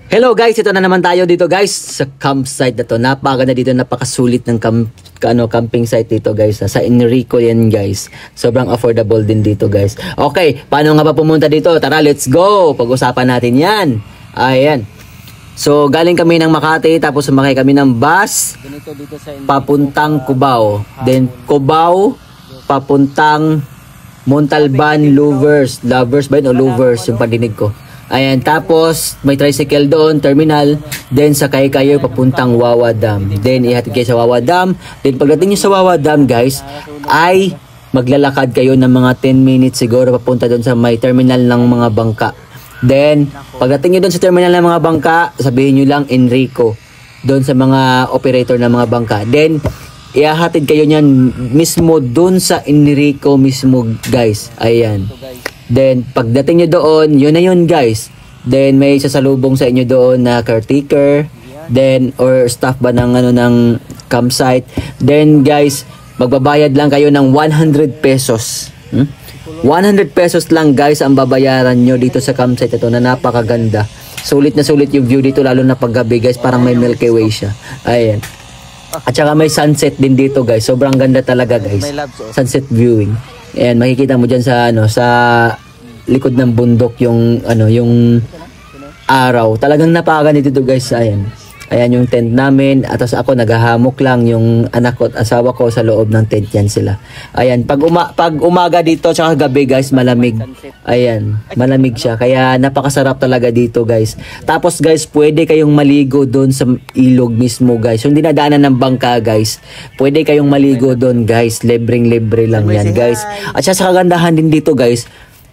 Hello guys, ito na naman tayo dito guys sa campsite na to. Napakaganda dito, napakasulit ng camping site dito guys. Sa Enrico yan guys. Sobrang affordable din dito guys. Okay, paano nga ba pumunta dito? Tara, let's go! Pag-usapan natin yan. Ayan. So, galing kami ng Makati, tapos sumakay kami ng bus papuntang Cubao. Then, Cubao, papuntang Montalban, Lovers. Lovers ba yun o Lovers? Yung pandinig ko. Ayan, tapos may tricycle doon, terminal. Then sakay kayo papuntang Wawa Dam. Then ihatid kayo sa Wawa Dam. Then pagdating nyo sa Wawa Dam guys, ay maglalakad kayo ng mga 10 minutes siguro papunta doon sa may terminal ng mga bangka. Then pagdating nyo doon sa terminal ng mga bangka, sabihin nyo lang Enrico doon sa mga operator ng mga bangka. Then ihahatid kayo nyan mismo doon sa Enrico mismo guys. Ayan. Then, pagdating nyo doon, yun na yun guys. Then, may sasalubong sa inyo doon na caretaker. Then, or staff ba ng, ng campsite. Then, guys, magbabayad lang kayo ng 100 pesos. 100 pesos lang guys ang babayaran nyo dito sa campsite ito na napakaganda. Sulit na sulit yung view dito, lalo na paggabi guys. Parang may Milky Way siya. Ayan. At saka may sunset din dito guys. Sobrang ganda talaga guys. Sunset viewing. Ayan, makikita mo dyan sa sa likod ng bundok yung yung araw. Talagang napakaganda dito guys. Ayan yung tent namin. At ako naghahamok lang, yung anak ko at asawa ko sa loob ng tent yan sila. Ayan, pag umaga dito tsaka gabi guys, malamig. Ayan, malamig siya. Kaya napakasarap talaga dito guys. Tapos guys, pwede kayong maligo doon sa ilog mismo guys. Yung dinadaanan ng bangka guys, pwede kayong maligo doon guys. Libreng-libre lang yan guys. At sa kagandahan din dito guys,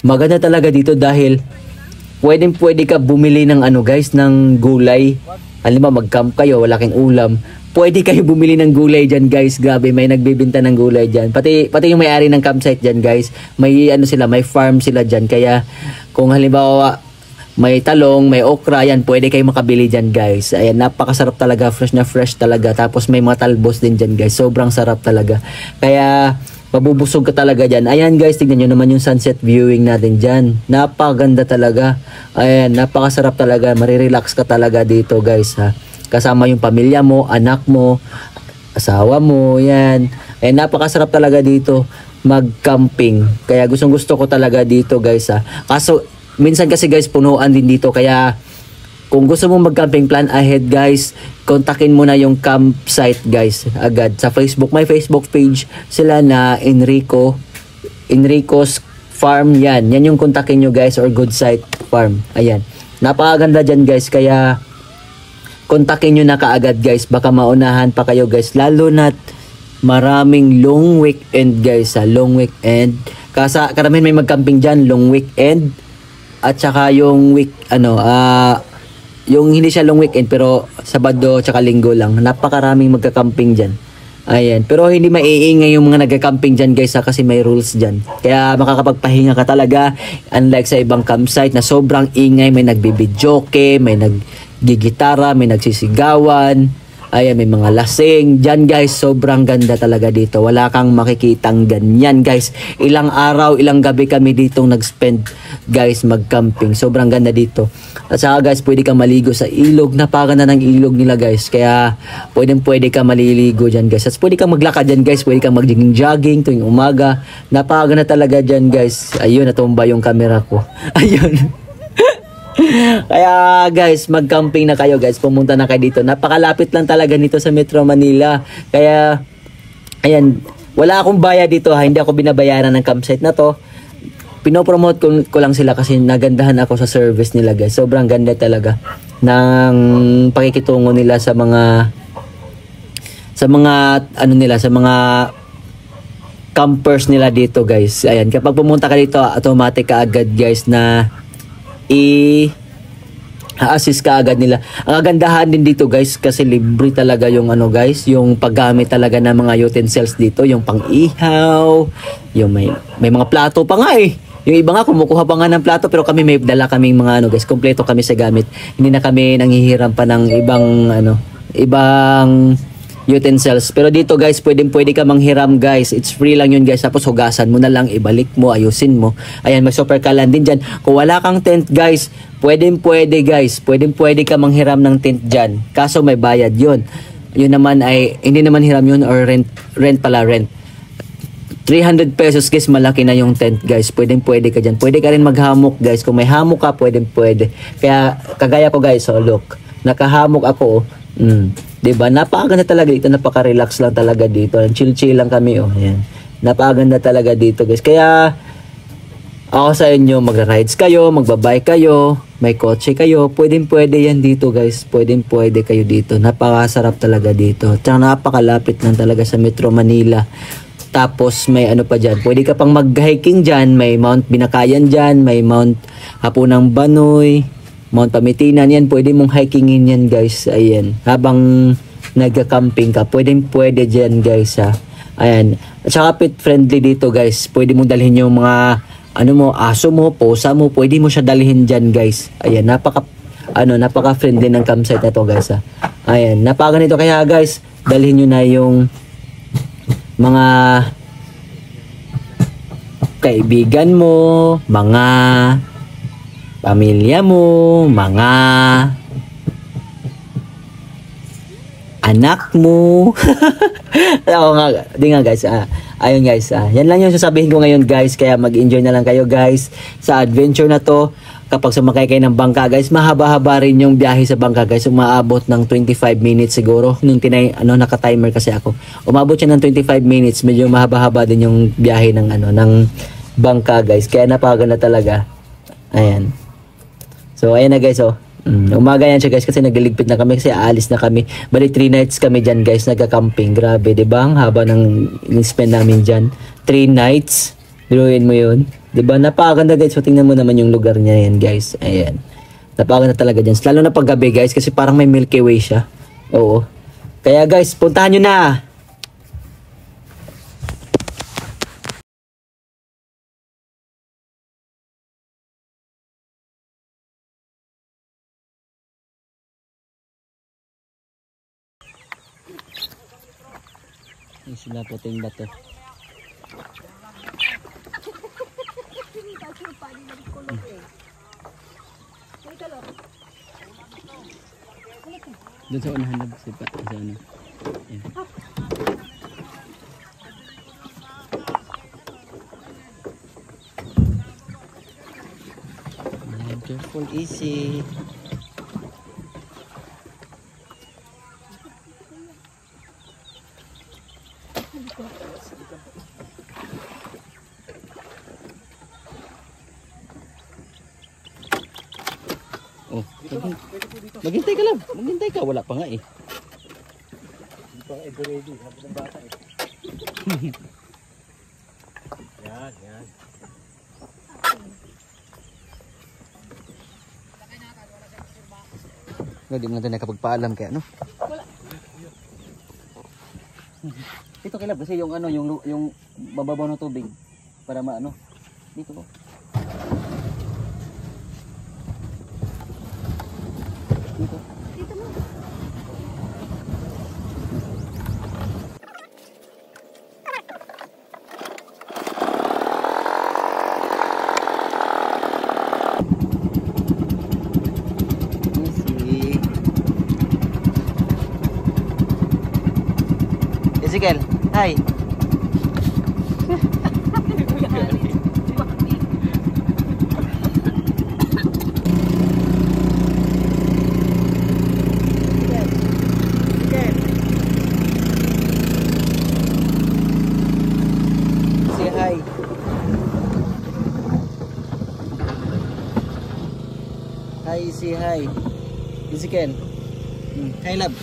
maganda talaga dito dahil pwede ka bumili ng guys, ng gulay. Halimbawa mag-camp kayo, wala kang ulam, pwede kayo bumili ng gulay dyan guys. Grabe, may nagbebenta ng gulay dyan. Pati yung may-ari ng campsite dyan guys, may may farm sila dyan. Kaya kung halimbawa may talong, may okra, yan, pwede kayo makabili dyan guys. Ayan, napakasarap talaga, fresh na fresh talaga. Tapos may mga talbos din dyan guys, sobrang sarap talaga. Kaya mabubusog ka talaga dyan. Ayan guys, tignan nyo naman yung sunset viewing natin dyan. Napakaganda talaga. Ayan, napakasarap talaga. Marirelax ka talaga dito guys ha. Kasama yung pamilya mo, anak mo, asawa mo, yan. Ayan, napakasarap talaga dito mag-camping. Kaya gustong gusto ko talaga dito guys ha. Kaso, minsan kasi guys, punuan din dito. Kaya, kung gusto mo mag-camping, plan ahead guys, kontakin mo na yung campsite guys agad sa Facebook. May Facebook page sila na Enrico's Farm yan. Yan yung kontakin nyo guys, or Good Site Farm. Ayan. Napakaganda dyan guys, kaya kontakin nyo na kaagad guys. Baka maunahan pa kayo guys. Lalo na maraming long weekend guys. Long weekend. Karamihan may mag-camping dyan, long weekend. At saka yung yung hindi siya long weekend pero Sabado tsaka Linggo lang. Napakaraming magka-camping dyan. Ayan. Pero hindi maiingay yung mga nagka-camping dyan guys kasi may rules dyan. Kaya makakapagpahinga ka talaga. Unlike sa ibang campsite na sobrang ingay. May nagbibidyoke, may naggigitara, may nagsisigawan. Ayan, may mga lasing. Dyan guys, sobrang ganda talaga dito. Wala kang makikitang ganyan guys. Ilang araw, ilang gabi kami ditong nag-spend guys mag-camping. Sobrang ganda dito. At saka guys, pwede kang maligo sa ilog. Napakaganda ng ilog nila guys. Kaya pwede ka maliligo dyan guys. At pwede kang maglakad dyan guys. Pwede kang mag-jogging tuwing umaga. Napakaganda talaga dyan guys. Ayun, natumba yung camera ko. Ayun. Kaya guys, mag-camping na kayo guys. Pumunta na kayo dito. Napakalapit lang talaga nito sa Metro Manila. Kaya, ayan, wala akong bayad dito ha. Hindi ako binabayaran ng campsite na to. Pinopromote ko lang sila kasi nagandahan ako sa service nila guys. Sobrang ganda talaga ng pakikitungo nila sa mga campers nila dito guys. Ayan, kapag pumunta ka dito, automatic ka agad guys na assist ka agad nila. Ang kagandahan din dito guys kasi libre talaga yung guys, yung paggamit talaga ng mga utensils dito, yung pang-ihaw, yung may mga plato pa nga eh. Yung iba nga kumukuha pa nga ng plato, pero kami may dala kaming mga guys, kompleto kami sa gamit. Hindi na kami nanghihiram pa ng ibang utensils. Pero dito guys, pwede ka manghiram guys. It's free lang yun guys. Tapos hugasan mo na lang, ibalik mo, ayusin mo. Ayan, may super kalan din dyan. Kung wala kang tent guys, pwede guys. Pwede ka manghiram ng tent dyan. Kaso may bayad yun. Yun naman ay, hindi naman hiram yun or rent 300 pesos guys, malaki na yung tent guys. Pwede ka dyan. Pwede ka rin maghamok guys. Kung may hamok ka, pwede. Kaya, kagaya ko guys, oh look. Nakahamok ako, oh. Diba? Napakaganda talaga dito. Napaka-relax lang talaga dito. Chill lang kami, oh. Ayan. Napakaganda talaga dito guys. Kaya, ako sa inyo, magra-rides kayo, magbabike kayo, may kotse kayo, pwede yan dito guys. Pwede kayo dito. Napakasarap talaga dito. Tsaka napakalapit lang talaga sa Metro Manila. Tapos may ano pa dyan, pwede ka pang mag-hiking dyan, may Mount Binakayan dyan, may Mount Hapunang Banoy, Mount Pamitinan, yan, pwede mong hikingin yan guys, ayan, habang nagka-camping ka, pwede dyan guys ha, ayan, at saka pet friendly dito guys, pwede mong dalhin yung mga, aso mo, posa mo, pwede mo siya dalhin dyan guys, ayan, napaka-friendly ng campsite na to guys ha, ayan, napakaganito kaya guys, dalhin nyo na yung mga kaibigan mo, mga pamilya mo, mga anak mo. Oo nga, di nga guys. Ayun guys, yan lang yung sasabihin ko ngayon guys. Kaya mag-enjoy na lang kayo guys sa adventure na to. Kapag sumakay kayo ng bangka guys, mahaba-haba rin yung biyahe sa bangka guys. Umaabot ng 25 minutes siguro. Nung naka-timer kasi ako. Umabot siya ng 25 minutes. Medyo mahaba-haba din yung biyahe ng ng bangka guys. Kaya napakaganda talaga. Ayan. So ayan na guys, oh. Umaga yan siya guys kasi nagliligpit na kami kasi aalis na kami. Bali 3 nights kami dyan guys, nagka-camping. Grabe, 'di ba? Ang haba ng spend namin dyan. 3 nights. Biruin mo 'yun. 'Di ba? Napakaganda guys. So tingnan mo naman yung lugar niya yan guys. Ayan. Napakaganda talaga dyan. Lalo na pag gabi guys kasi parang may Milky Way siya. Oo. Kaya guys, puntahan nyo na. Yung sinaputing bato. Doon sa unahan na sa ano. Ayan. Careful, easy. Oh, maghintay ka lang. Maghintay ka. Wala pa nga eh. Hindi pa nga ready. Sabi ng bata eh. Yan. Hindi mo na tayo nakapagpaalam kaya, no? Wala. Dito kilab kasi yung yung bababaw ng tubig para maano. Dito po. Dito. Dito mo. Ezekiel, hi. Say hi. Hi, say hi. Ezekiel. Hi, love.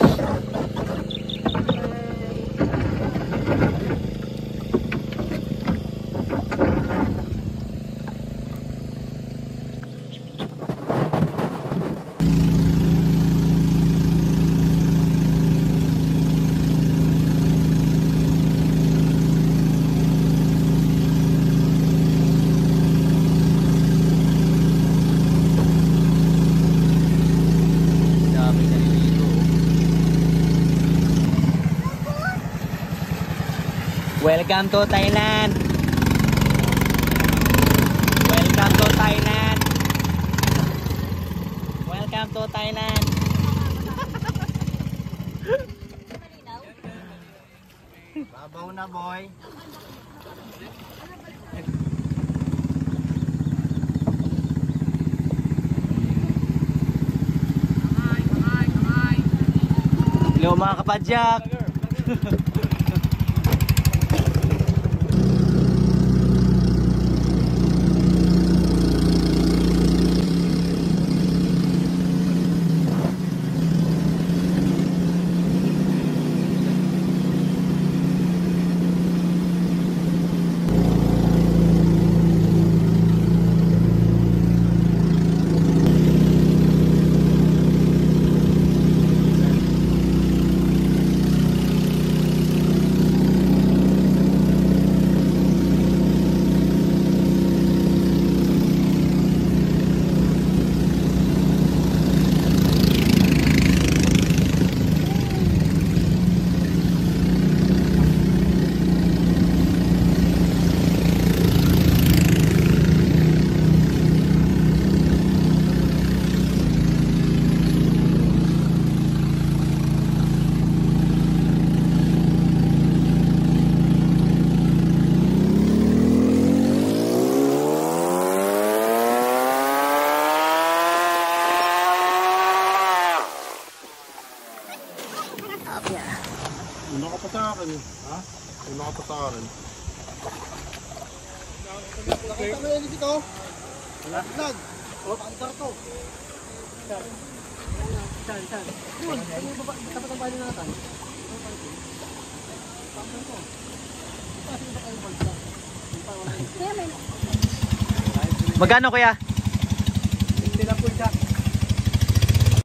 Welcome to Thailand. Welcome to Thailand. Welcome to Thailand. Babaw na, boy. Hello mga kapadyak. Una ka pa sa akin. Ha? Una ka pa sa akin. Nakita mo yan dito? Vlog. O, paandar to. Saan? Yun. Tapat ang bahay na natin. Magkano kuya? Hindi na po siya.